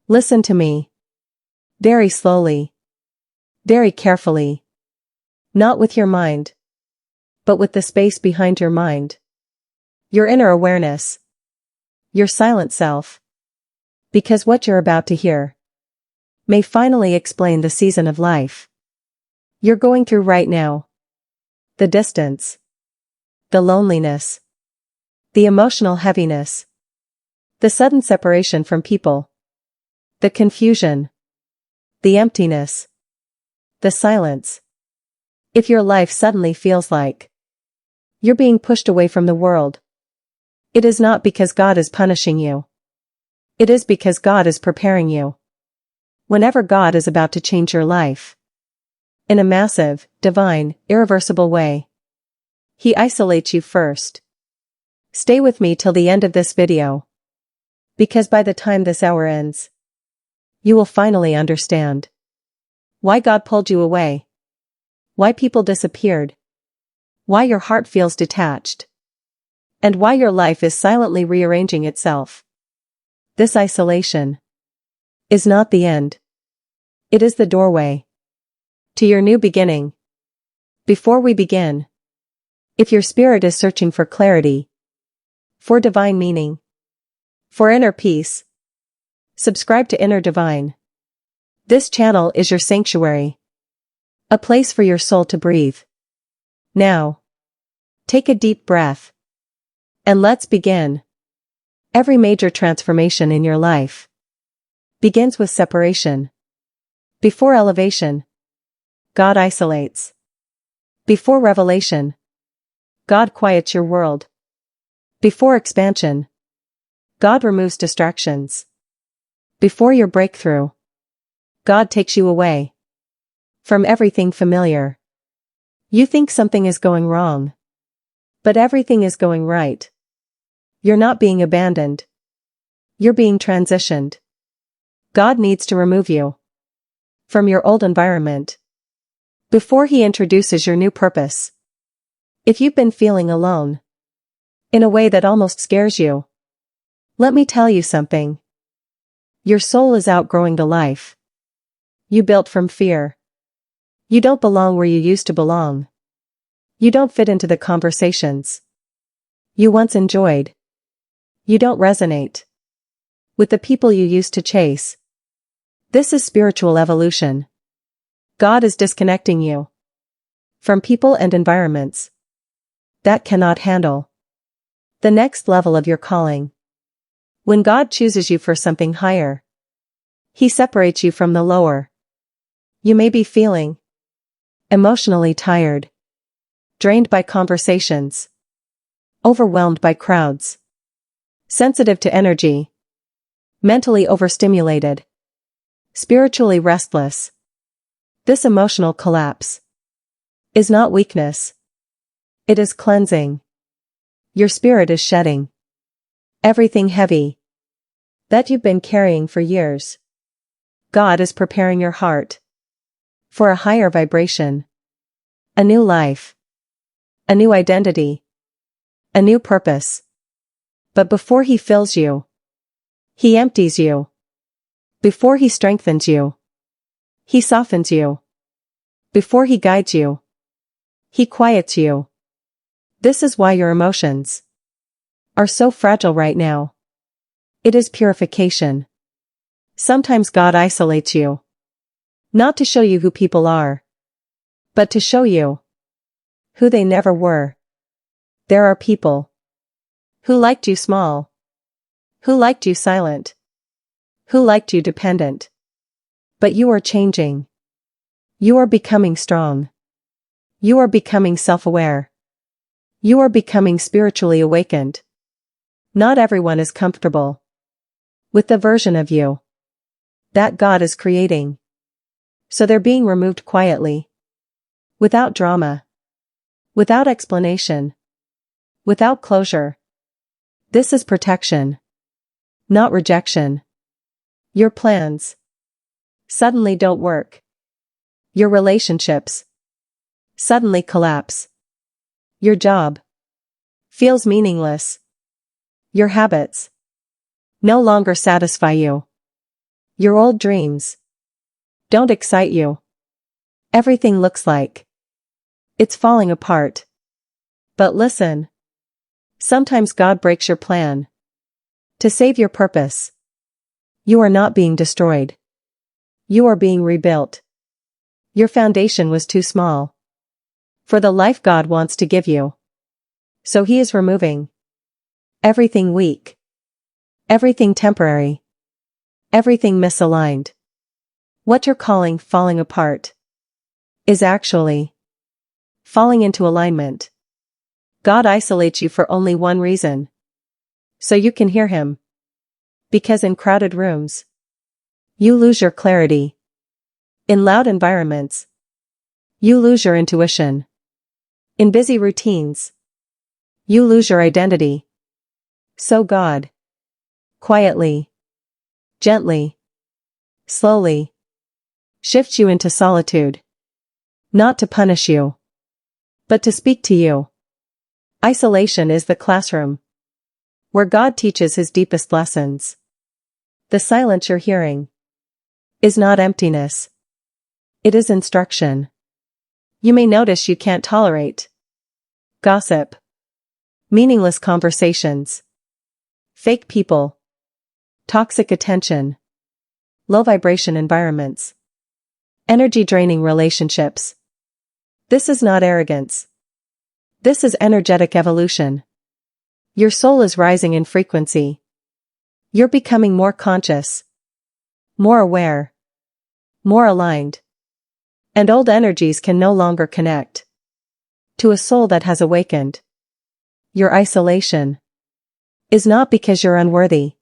Listen to me. Very slowly. Very carefully. Not with your mind, but with the space behind your mind. Your inner awareness. Your silent self. Because what you're about to hear may finally explain the season of life you're going through right now. The distance. The loneliness. The emotional heaviness. The sudden separation from people. The confusion. The emptiness. The silence. If your life suddenly feels like you're being pushed away from the world, it is not because God is punishing you. It is because God is preparing you. Whenever God is about to change your life in a massive, divine, irreversible way, He isolates you first. Stay with me till the end of this video, because by the time this hour ends, you will finally understand why God pulled you away, why people disappeared, why your heart feels detached, and why your life is silently rearranging itself. This isolation is not the end. It is the doorway to your new beginning. Before we begin, if your spirit is searching for clarity, for divine meaning, for inner peace, subscribe to Inner Divine. This channel is your sanctuary, a place for your soul to breathe. Now, take a deep breath, and let's begin. Every major transformation in your life begins with separation. Before elevation, God isolates. Before revelation, God quiets your world. Before expansion, God removes distractions. Before your breakthrough, God takes you away from everything familiar. You think something is going wrong, but everything is going right. You're not being abandoned. You're being transitioned. God needs to remove you from your old environment before He introduces your new purpose. If you've been feeling alone in a way that almost scares you, let me tell you something. Your soul is outgrowing the life you built from fear. You don't belong where you used to belong. You don't fit into the conversations you once enjoyed. You don't resonate with the people you used to chase. This is spiritual evolution. God is disconnecting you from people and environments that cannot handle the next level of your calling. When God chooses you for something higher, He separates you from the lower. You may be feeling emotionally tired, drained by conversations, overwhelmed by crowds, sensitive to energy, mentally overstimulated, spiritually restless. This emotional collapse is not weakness. It is cleansing. Your spirit is shedding everything heavy that you've been carrying for years. God is preparing your heart for a higher vibration, a new life, a new identity, a new purpose. But before He fills you, He empties you. Before He strengthens you, He softens you. Before He guides you, He quiets you. This is why your emotions are so fragile right now. It is purification. Sometimes God isolates you, not to show you who people are, but to show you who they never were. There are people who liked you small, who liked you silent, who liked you dependent. But you are changing. You are becoming strong. You are becoming self-aware. You are becoming spiritually awakened. Not everyone is comfortable with the version of you that God is creating. So they're being removed quietly, without drama, without explanation, without closure. This is protection, not rejection. Your plans suddenly don't work. Your relationships suddenly collapse. Your job feels meaningless. Your habits no longer satisfy you. Your old dreams don't excite you. Everything looks like it's falling apart. But listen. Sometimes God breaks your plan to save your purpose. You are not being destroyed. You are being rebuilt. Your foundation was too small for the life God wants to give you. So He is removing everything weak, everything temporary, everything misaligned. What you're calling falling apart is actually falling into alignment. God isolates you for only one reason. So you can hear Him. Because in crowded rooms, you lose your clarity. In loud environments, you lose your intuition. In busy routines, you lose your identity. So God, quietly, gently, slowly, shifts you into solitude. Not to punish you, but to speak to you. Isolation is the classroom where God teaches His deepest lessons. The silence you're hearing is not emptiness. It is instruction. You may notice you can't tolerate gossip, meaningless conversations, fake people, toxic attention, low vibration environments, energy draining relationships. This is not arrogance. This is energetic evolution. Your soul is rising in frequency. You're becoming more conscious, more aware, more aligned. And old energies can no longer connect to a soul that has awakened. Your isolation is not because you're unworthy.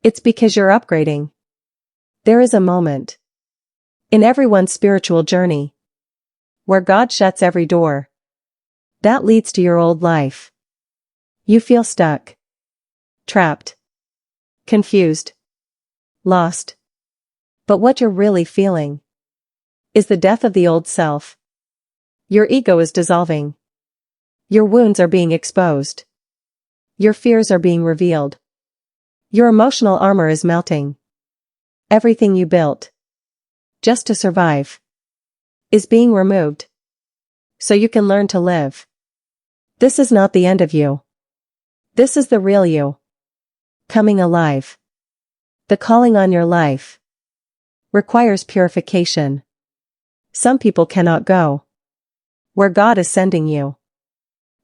It's because you're upgrading. There is a moment in everyone's spiritual journey where God shuts every door that leads to your old life. You feel stuck, trapped, confused, lost. But what you're really feeling is the death of the old self. Your ego is dissolving. Your wounds are being exposed. Your fears are being revealed. Your emotional armor is melting. Everything you built just to survive is being removed so you can learn to live. This is not the end of you. This is the real you coming alive. The calling on your life requires purification. Some people cannot go where God is sending you.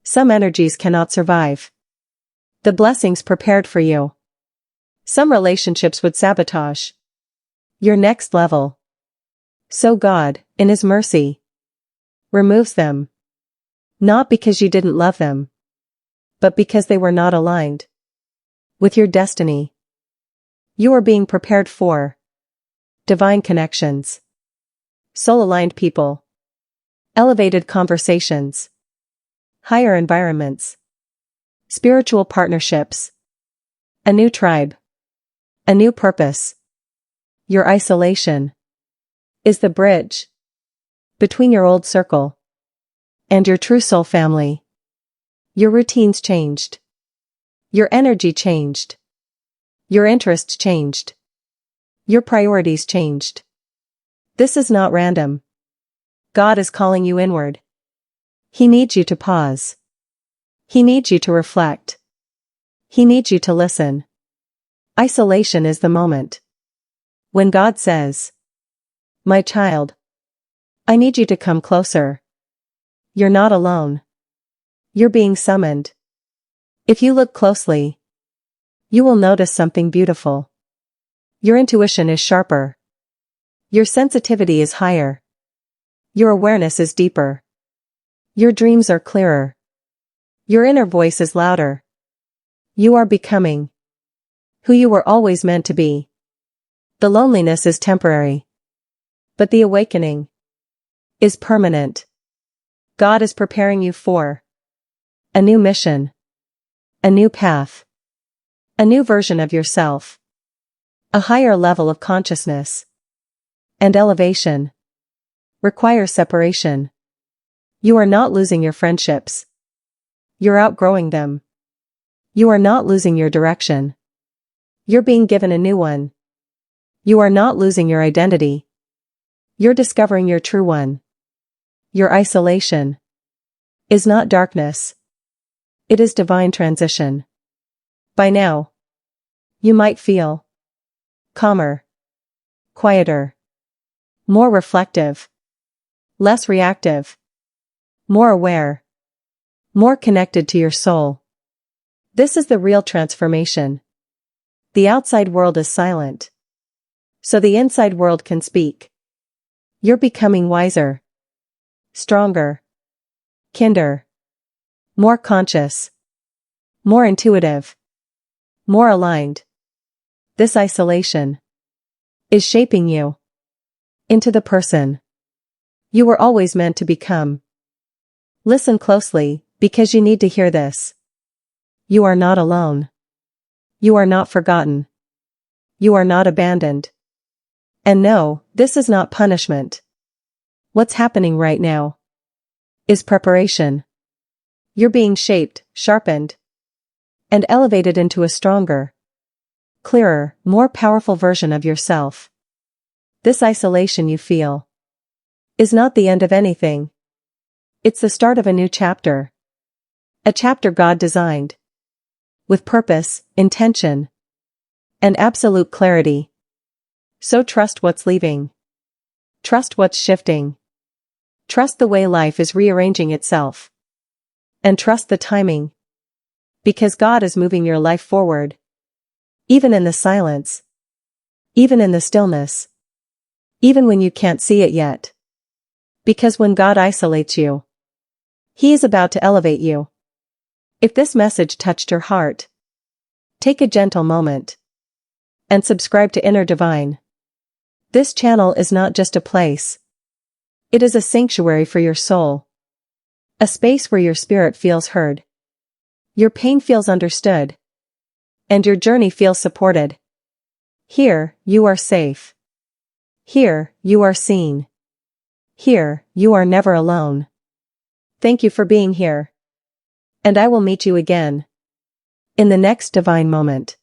Some energies cannot survive the blessings prepared for you. Some relationships would sabotage your next level. So God, in His mercy, removes them. Not because you didn't love them, but because they were not aligned with your destiny. You are being prepared for divine connections, soul-aligned people, elevated conversations, higher environments, spiritual partnerships, a new tribe, a new purpose. Your isolation is the bridge between your old circle and your true soul family. Your routines changed. Your energy changed. Your interests changed. Your priorities changed. This is not random. God is calling you inward. He needs you to pause. He needs you to reflect. He needs you to listen. Isolation is the moment when God says, "My child, I need you to come closer. You're not alone. You're being summoned." If you look closely, you will notice something beautiful. Your intuition is sharper. Your sensitivity is higher. Your awareness is deeper. Your dreams are clearer. Your inner voice is louder. You are becoming who you were always meant to be. The loneliness is temporary, but the awakening is permanent. God is preparing you for a new mission, a new path, a new version of yourself, a higher level of consciousness. And elevation requires separation. You are not losing your friendships. You're outgrowing them. You are not losing your direction. You're being given a new one. You are not losing your identity. You're discovering your true one. Your isolation is not darkness. It is divine transition. By now, you might feel calmer, quieter, more reflective, less reactive, more aware, more connected to your soul. This is the real transformation. The outside world is silent, so the inside world can speak. You're becoming wiser, stronger, kinder, more conscious, more intuitive, more aligned. This isolation is shaping you into the person you were always meant to become. Listen closely, because you need to hear this. You are not alone. You are not forgotten. You are not abandoned. And no, this is not punishment. What's happening right now is preparation. You're being shaped, sharpened, and elevated into a stronger, clearer, more powerful version of yourself. This isolation you feel is not the end of anything. It's the start of a new chapter. A chapter God designed with purpose, intention, and absolute clarity. So trust what's leaving. Trust what's shifting. Trust the way life is rearranging itself. And trust the timing. Because God is moving your life forward. Even in the silence. Even in the stillness. Even when you can't see it yet. Because when God isolates you, He is about to elevate you. If this message touched your heart, take a gentle moment and subscribe to Inner Divine. This channel is not just a place. It is a sanctuary for your soul. A space where your spirit feels heard. Your pain feels understood. And your journey feels supported. Here, you are safe. Here, you are seen. Here, you are never alone. Thank you for being here. And I will meet you again in the next divine moment.